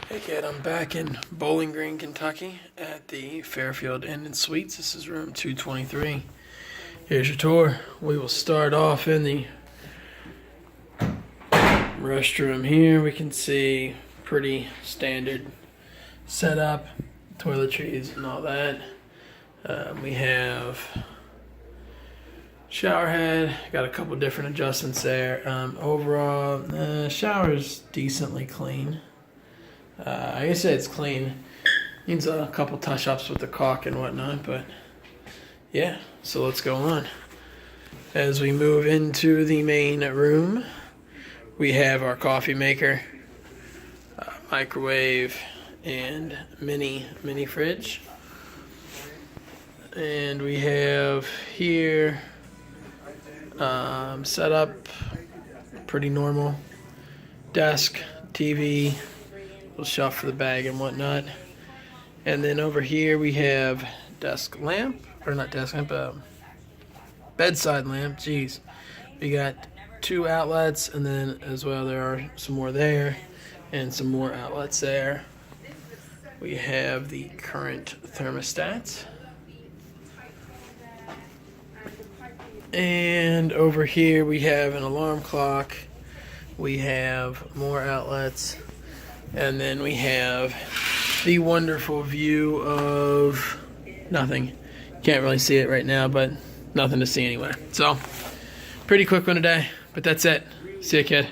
Hey kid, I'm back in Bowling Green, Kentucky at the Fairfield Inn and Suites. This is room 223. Here's your tour. We will start off in the restroom here. We can see pretty standard setup, toiletries and all that. We have shower head, got a couple different adjustments there. Overall, shower's decently clean. I guess it's clean. Needs a couple touch-ups with the caulk and whatnot, but yeah, so let's go on. As we move into the main room, we have our coffee maker, microwave, and mini fridge. And we have here set up pretty normal. Desk, TV, little shelf for the bag and whatnot. And then over here we have desk lamp, or not desk lamp, bedside lamp. Jeez, we got 2 outlets, and then as well there are some more there and some more outlets there. We have the current thermostat, and over here we have an alarm clock. We have more outlets, and then we have the wonderful view of nothing. Can't really see it right now, but nothing to see anyway. So, pretty quick one today, but that's it. See ya, kid.